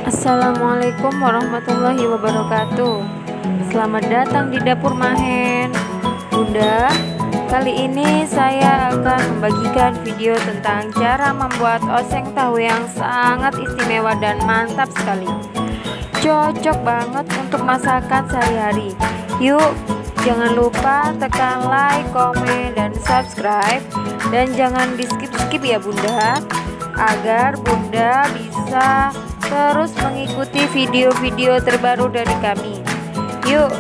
Assalamualaikum warahmatullahi wabarakatuh. Selamat datang di dapur Mahen. Bunda, kali ini saya akan membagikan video tentang cara membuat oseng tahu yang sangat istimewa dan mantap sekali. Cocok banget untuk masakan sehari-hari. Yuk, jangan lupa tekan like, komen, dan subscribe. Dan jangan di skip-skip ya Bunda, agar Bunda bisa terus mengikuti video-video terbaru dari kami. Yuk,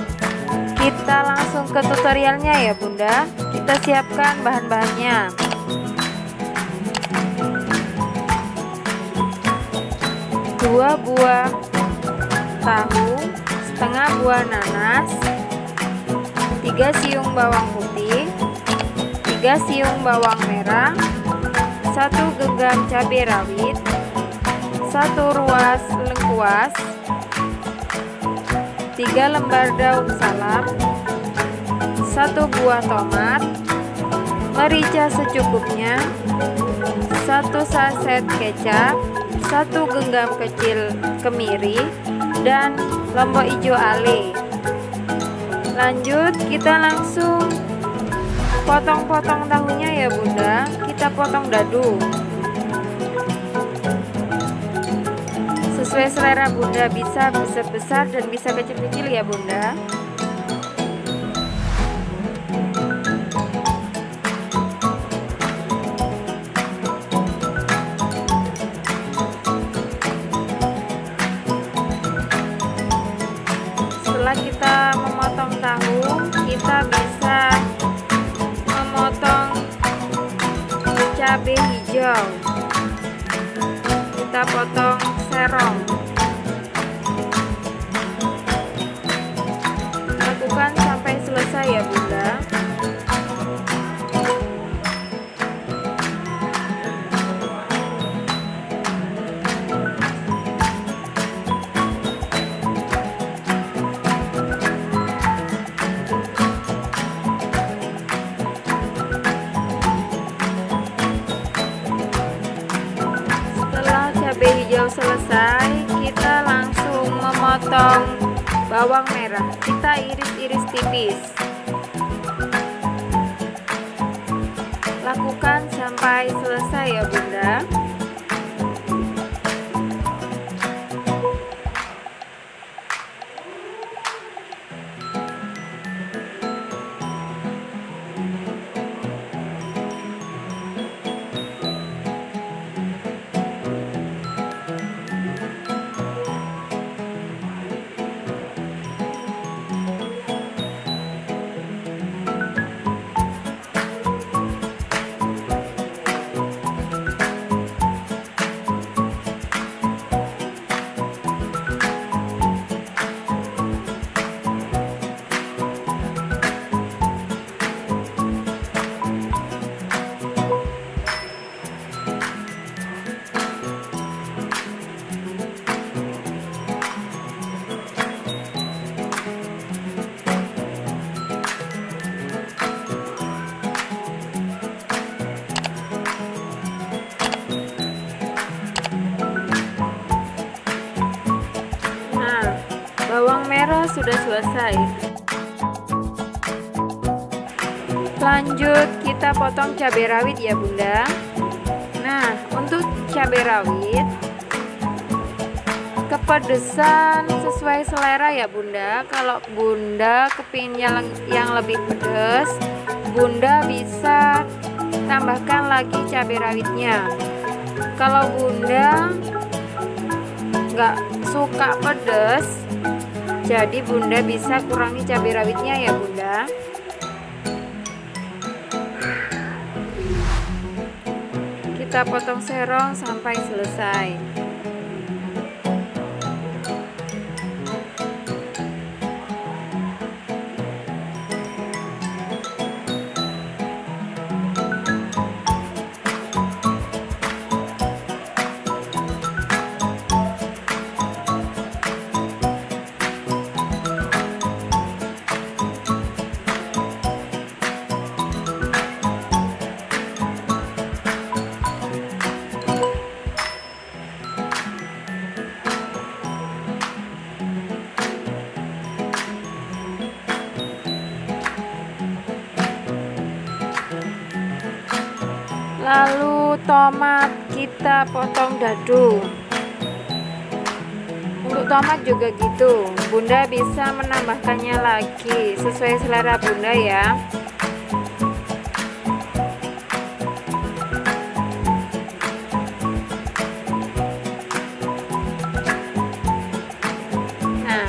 kita langsung ke tutorialnya ya Bunda. Kita siapkan bahan-bahannya. Dua buah tahu, setengah buah nanas, 3 siung bawang putih, 3 siung bawang merah, 1 genggam cabai rawit, 1 ruas lengkuas, 3 lembar daun salam, 1 buah tomat, merica secukupnya, 1 saset kecap, 1 genggam kecil kemiri, dan lombok hijau ale. Lanjut, kita langsung potong-potong tahunya ya Bunda. Kita potong dadu sesuai selera Bunda, bisa besar-besar dan bisa kecil-kecil ya Bunda. Setelah kita memotong tahu, kita bisa memotong cabai hijau. Kita potong serong. Lakukan sampai selesai ya Bunda. Cabai hijau selesai, kita langsung memotong bawang merah. Kita iris-iris tipis. Lakukan sampai selesai ya Bunda. Bawang merah sudah selesai. Lanjut, kita potong cabai rawit ya Bunda. Nah, untuk cabai rawit, kepedesan sesuai selera ya Bunda. Kalau Bunda kepingin yang lebih pedas, Bunda bisa tambahkan lagi cabai rawitnya. Kalau Bunda nggak suka pedas, jadi Bunda bisa kurangi cabai rawitnya ya Bunda. Kita potong serong sampai selesai. Lalu tomat kita potong dadu. Untuk tomat juga gitu, Bunda bisa menambahkannya lagi sesuai selera Bunda ya. Nah,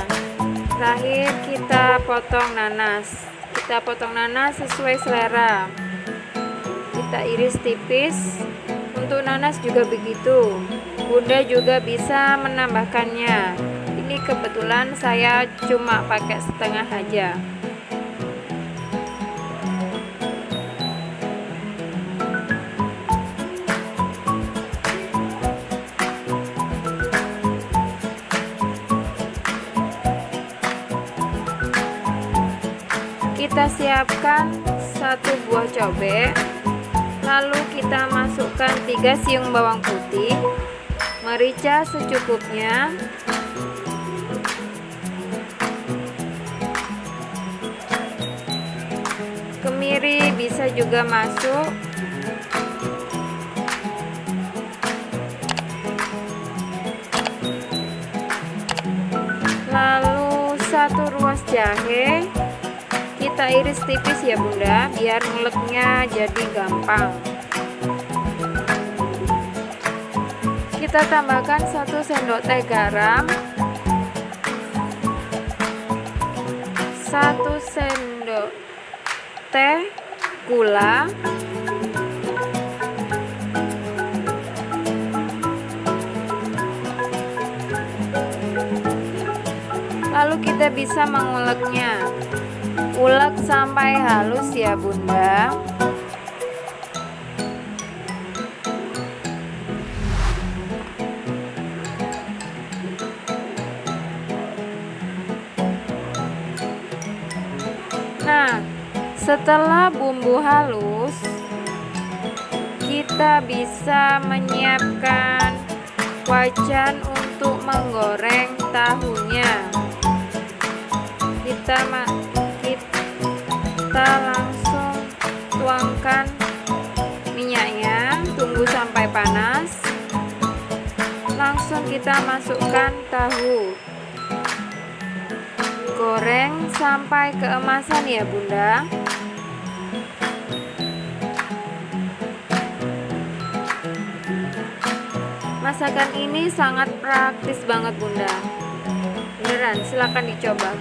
terakhir kita potong nanas. Kita potong nanas sesuai selera. Kita iris tipis. Untuk nanas juga begitu, Bunda juga bisa menambahkannya. Ini kebetulan saya cuma pakai setengah aja. Kita siapkan 1 buah cobek. Lalu kita masukkan 3 siung bawang putih, merica secukupnya, kemiri bisa juga masuk, lalu 1 ruas jahe. Kita iris tipis ya Bunda, biar nguleknya jadi gampang. Kita tambahkan 1 sendok teh garam, 1 sendok teh gula, lalu kita bisa menguleknya. Ulek sampai halus ya Bunda. Nah, setelah bumbu halus, kita bisa menyiapkan wajan untuk menggoreng tahunya. Kita langsung tuangkan minyaknya, tunggu sampai panas. Langsung kita masukkan tahu, goreng sampai keemasan ya Bunda. Masakan ini sangat praktis banget Bunda, beneran, silahkan dicoba.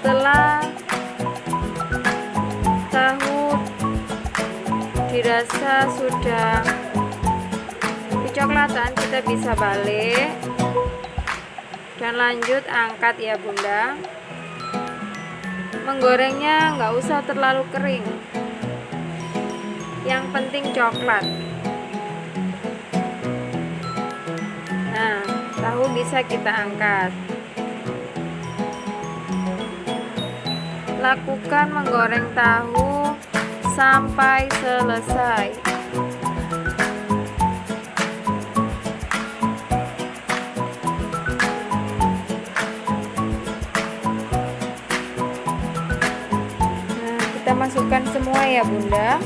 Setelah tahu dirasa sudah kecoklatan, kita bisa balik dan lanjut angkat ya Bunda. Menggorengnya nggak usah terlalu kering, yang penting coklat. Nah, tahu bisa kita angkat. Lakukan menggoreng tahu sampai selesai. Nah, kita masukkan semua ya Bunda.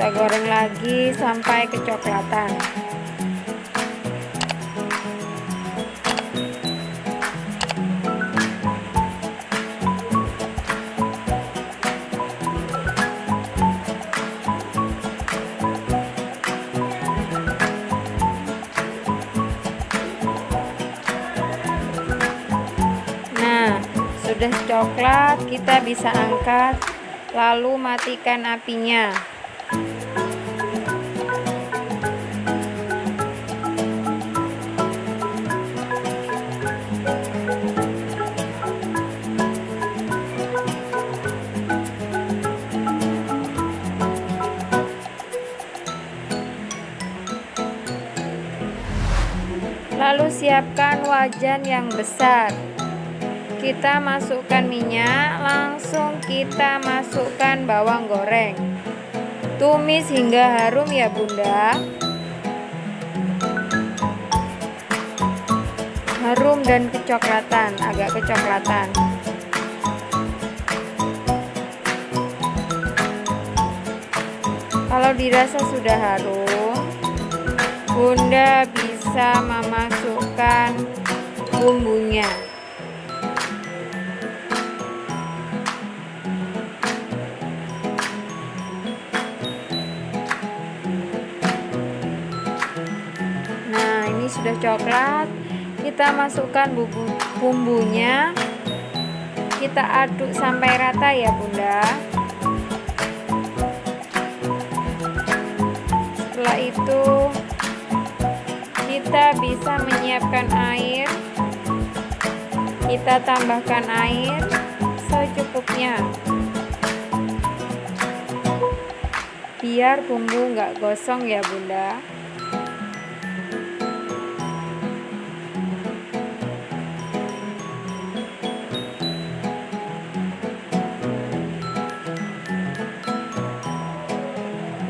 Kita goreng lagi sampai kecoklatan. Nah, sudah coklat, kita bisa angkat, lalu matikan apinya. Lalu siapkan wajan yang besar. Kita masukkan minyak, langsung kita masukkan bawang goreng. Tumis hingga harum ya Bunda. Harum dan kecoklatan, agak kecoklatan. Kalau dirasa sudah harum, Bunda bisa memasukkan bumbunya. Nah, ini sudah coklat. Kita masukkan bumbunya. Kita aduk sampai rata ya Bunda. Setelah itu kita bisa menyiapkan air. Kita tambahkan air secukupnya, biar bumbu nggak gosong ya Bunda.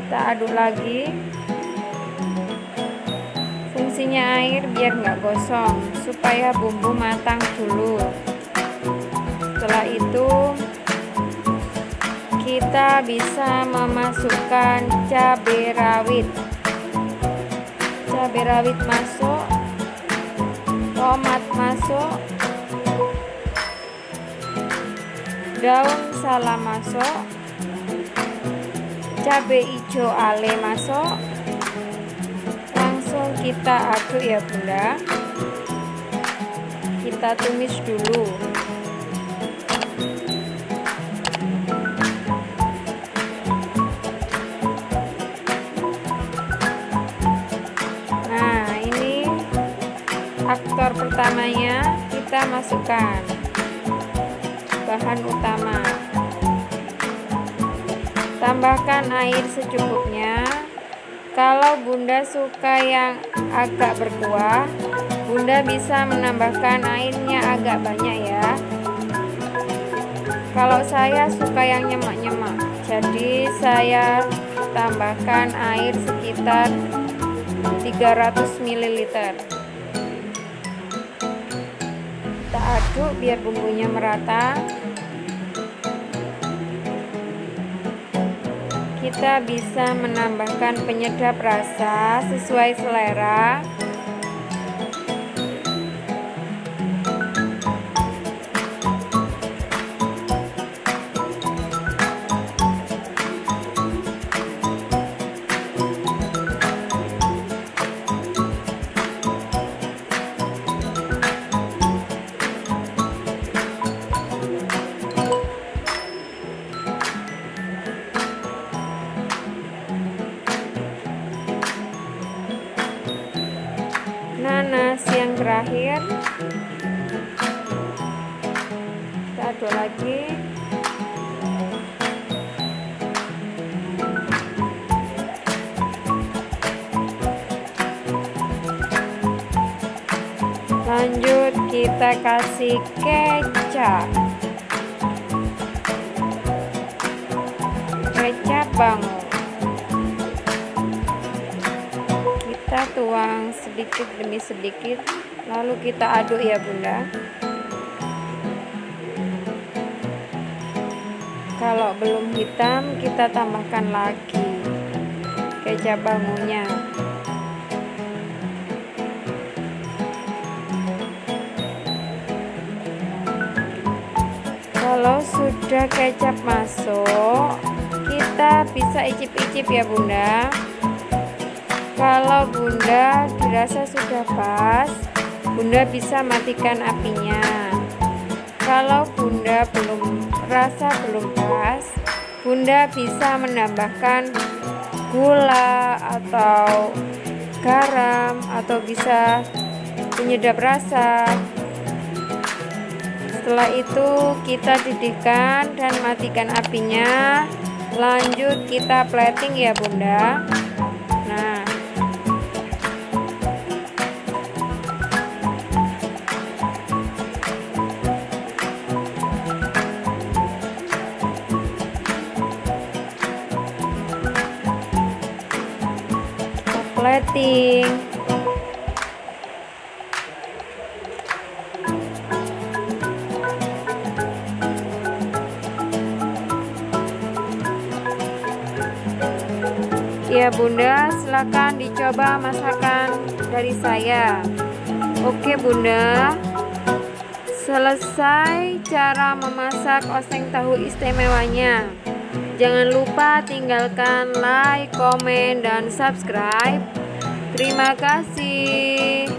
Kita aduk lagi. Fungsinya air biar nggak gosong, supaya bumbu matang dulu. Setelah itu kita bisa memasukkan cabai rawit. Cabai rawit masuk, tomat masuk, daun salam masuk, cabai hijau ale masuk. Langsung kita aduk ya Bunda. Kita tumis dulu. Nah, ini aktor pertamanya kita masukkan bahan utama. Tambahkan air secukupnya. Kalau Bunda suka yang agak berkuah, Bunda bisa menambahkan airnya agak banyak ya. Kalau saya suka yang nyemak-nyemak, jadi saya tambahkan air sekitar 300 ml. Kita aduk biar bumbunya merata. Kita bisa menambahkan penyedap rasa sesuai selera. Nanas yang terakhir kita aduk lagi. Lanjut kita kasih kecap bangun. Kita tuang sedikit demi sedikit, lalu kita aduk ya Bunda. Kalau belum hitam, kita tambahkan lagi kecap bangunnya. Kalau sudah kecap masuk, kita bisa icip-icip ya Bunda. Kalau Bunda dirasa sudah pas, Bunda bisa matikan apinya. Kalau Bunda rasa belum pas, Bunda bisa menambahkan gula atau garam atau bisa penyedap rasa. Setelah itu kita didihkan dan matikan apinya. Lanjut kita plating ya Bunda. Nah, kepiting. Ya Bunda, silakan dicoba masakan dari saya. Oke Bunda, selesai cara memasak oseng tahu istimewanya. Jangan lupa tinggalkan like, komen, dan subscribe. Terima kasih.